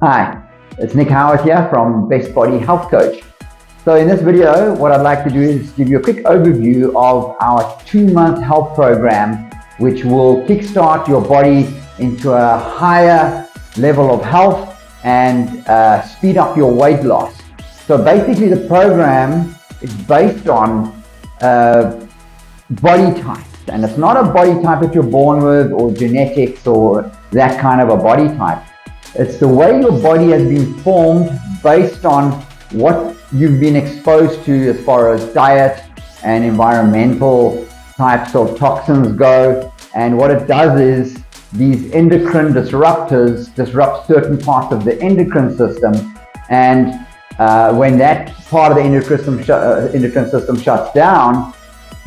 Hi, it's Nick Howard here from Best Body Health Coach. So in this video, what I'd like to do is give you a quick overview of our 2-month health program, which will kickstart your body into a higher level of health and speed up your weight loss. So basically the program is based on body types, and it's not a body type that you're born with or genetics or that kind of a body type. It's the way your body has been formed based on what you've been exposed to as far as diet and environmental types of toxins go. And what it does is these endocrine disruptors disrupt certain parts of the endocrine system, and when that part of the endocrine system shuts down,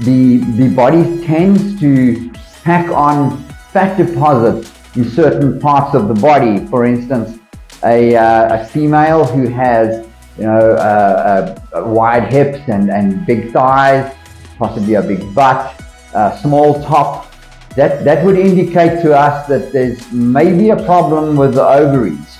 the body tends to pack on fat deposits in certain parts of the body. For instance, a female who has wide hips and big thighs, possibly a big butt, small top, that would indicate to us that there's maybe a problem with the ovaries.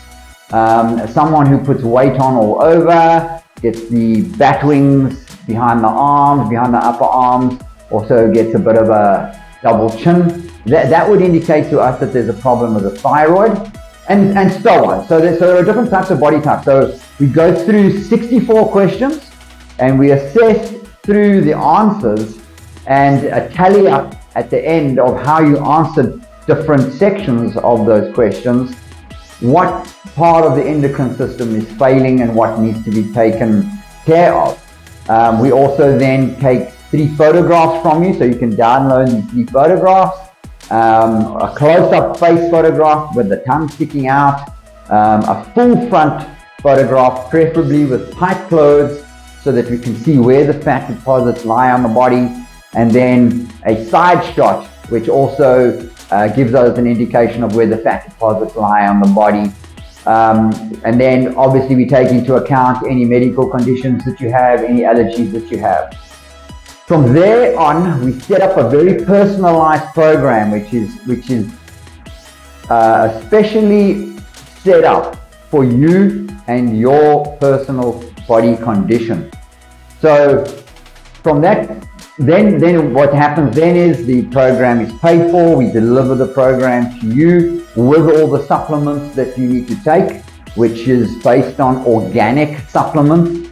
Someone who puts weight on all over, gets the bat wings behind the arms, behind the upper arms, also gets a bit of a double chin. That would indicate to us that there's a problem with the thyroid, and so on. So there are different types of body types. So we go through 64 questions and we assess through the answers and tally up at the end of how you answered different sections of those questions, what part of the endocrine system is failing and what needs to be taken care of. We also then take 3 photographs from you, so you can download these 3 photographs. A close-up face photograph with the tongue sticking out, a full front photograph, preferably with tight clothes, so that we can see where the fat deposits lie on the body, and then a side shot, which also gives us an indication of where the fat deposits lie on the body. And then obviously we take into account any medical conditions that you have, any allergies that you have. From there on, we set up a very personalized program, which is especially set up for you and your personal body condition. So from that, then what happens then is the program is paid for. We deliver the program to you with all the supplements that you need to take, which is based on organic supplements.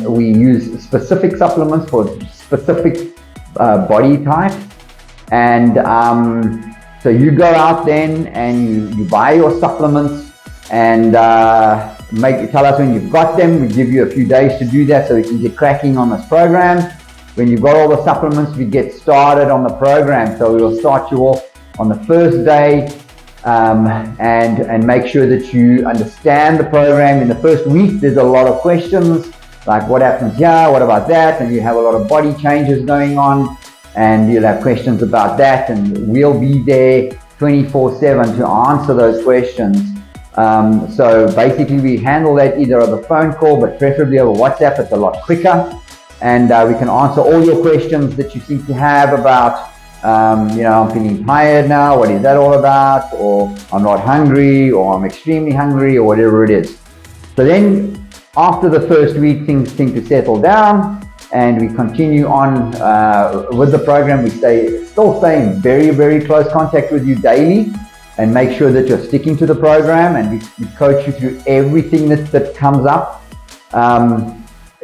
We use specific supplements for specific body types, and so you go out then and you buy your supplements and tell us when you've got them. We give you a few days to do that so we can get cracking on this program. When you've got all the supplements, we get started on the program. So we'll start you off on the first day and make sure that you understand the program. In the first week, there's a lot of questions, like what happens here, what about that, and you have a lot of body changes going on, and you'll have questions about that, and we'll be there 24/7 to answer those questions. So basically we handle that either over a phone call, but preferably over WhatsApp. It's a lot quicker, and we can answer all your questions that you seem to have about I'm feeling tired now, what is that all about, or I'm not hungry, or I'm extremely hungry, or whatever it is. So then after the first week, things seem to settle down, and we continue on with the program. We still stay in very, very close contact with you daily and make sure that you're sticking to the program, and we coach you through everything that comes up.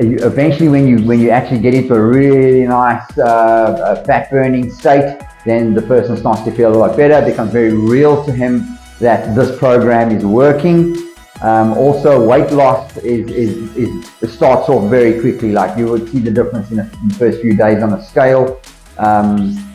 Eventually, when you actually get into a really nice fat burning state, then the person starts to feel a lot better. It becomes very real to him that this program is working. Also, weight loss it starts off very quickly. Like you would see the difference in the first few days on the scale.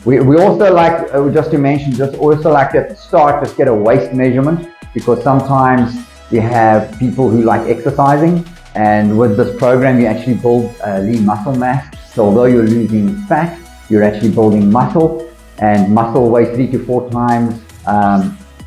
We also like, just to mention, also like at the start, just get a waist measurement, because sometimes you have people who like exercising, and with this program you actually build lean muscle mass. So although you're losing fat, you're actually building muscle, and muscle weighs 3 to 4 times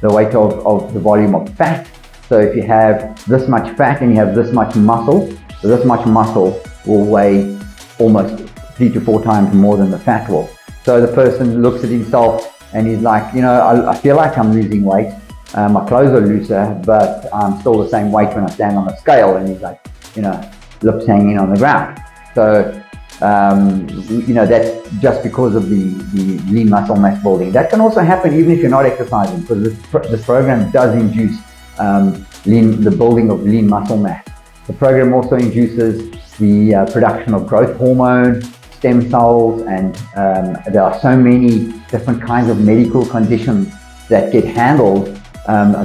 the weight of the volume of fat. So if you have this much fat and you have this much muscle, so this much muscle will weigh almost 3 to 4 times more than the fat will. So the person looks at himself and he's like, I feel like I'm losing weight, My clothes are looser, but I'm still the same weight when I stand on the scale. And he's like, lips hanging on the ground. So, that's just because of the lean muscle mass building. That can also happen even if you're not exercising, because this program does induce the building of lean muscle mass. The program also induces the production of growth hormone, stem cells, and there are so many different kinds of medical conditions that get handled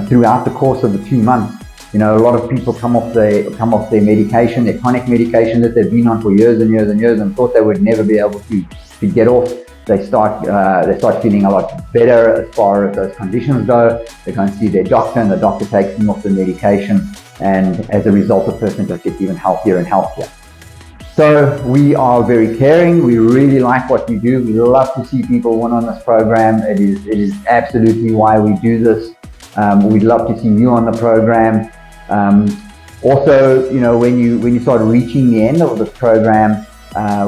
throughout the course of the 2 months. A lot of people come off their medication, their chronic medication that they've been on for years and years and years, and thought they would never be able to get off. They start feeling a lot better as far as those conditions go. They go and see their doctor, and the doctor takes them off the medication, and as a result, the person just gets even healthier and healthier. So we are very caring. We really like what we do. We love to see people win on this program. It is absolutely why we do this. We'd love to see you on the program. Also, when you start reaching the end of this program,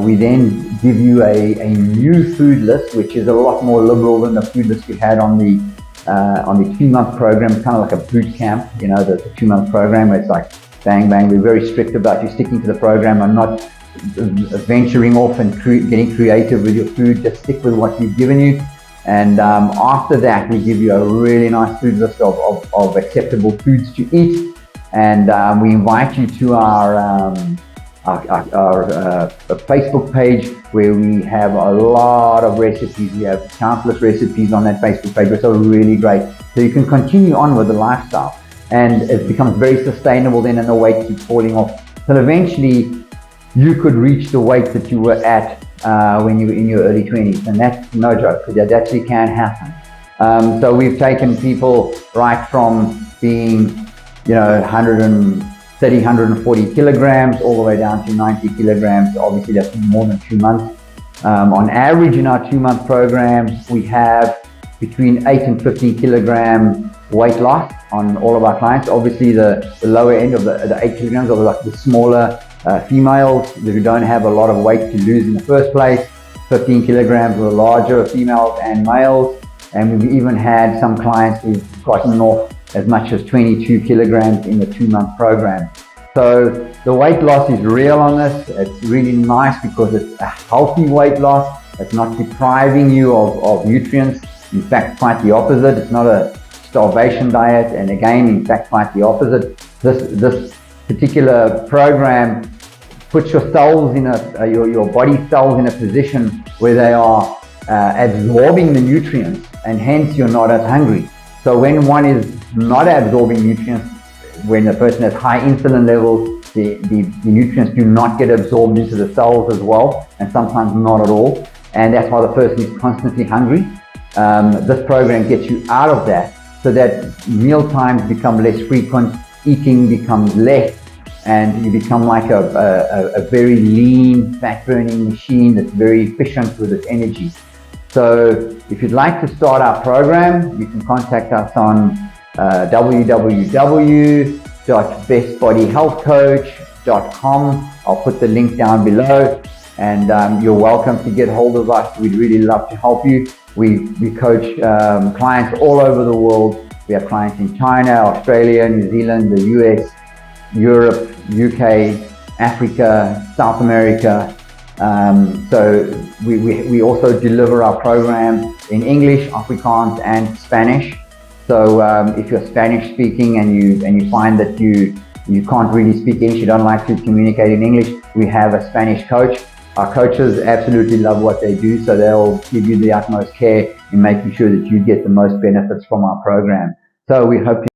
we then give you a new food list, which is a lot more liberal than the food list we had on the 2-month program. It's kind of like a boot camp, the 2-month program where it's like bang, bang. We're very strict about you sticking to the program and not venturing off and getting creative with your food. Just stick with what we've given you. And after that, we give you a really nice food list of acceptable foods to eat. And we invite you to our Facebook page, where we have a lot of recipes. We have countless recipes on that Facebook page, which are really great. So you can continue on with the lifestyle, and it becomes very sustainable then, and the weight keeps falling off. So eventually you could reach the weight that you were at when you were in your early 20s, and that's no joke, because that actually can happen. So we've taken people right from being 130, 140 kilograms all the way down to 90 kilograms. Obviously that's more than 2 months. On average in our 2-month program, we have between 8 and 15 kilogram weight loss on all of our clients. Obviously the lower end of the 8 kilograms are like the smaller females who don't have a lot of weight to lose in the first place. 15 kilograms were larger females and males, and we've even had some clients who've gotten off as much as 22 kilograms in the 2-month program. So the weight loss is real on this. It's really nice because it's a healthy weight loss. It's not depriving you of nutrients. In fact, quite the opposite. It's not a starvation diet, and again, in fact, quite the opposite. This particular program puts your cells in your body cells in a position where they are absorbing the nutrients, and hence you're not as hungry. So when one is not absorbing nutrients, when a person has high insulin levels, the nutrients do not get absorbed into the cells as well, and sometimes not at all, and that's why the person is constantly hungry. This program gets you out of that, so that meal times become less frequent, eating becomes less, and you become like a very lean, fat-burning machine that's very efficient with its energy. So if you'd like to start our program, you can contact us on www.bestbodyhealthcoach.com. I'll put the link down below, and you're welcome to get hold of us. We'd really love to help you. We coach clients all over the world. We have clients in China, Australia, New Zealand, the US, Europe, UK, Africa, South America. So we also deliver our program in English, Afrikaans, and Spanish. So if you're Spanish speaking and you find that you can't really speak English, you don't like to communicate in English, we have a Spanish coach. Our coaches absolutely love what they do, so they'll give you the utmost care in making sure that you get the most benefits from our program. So we hope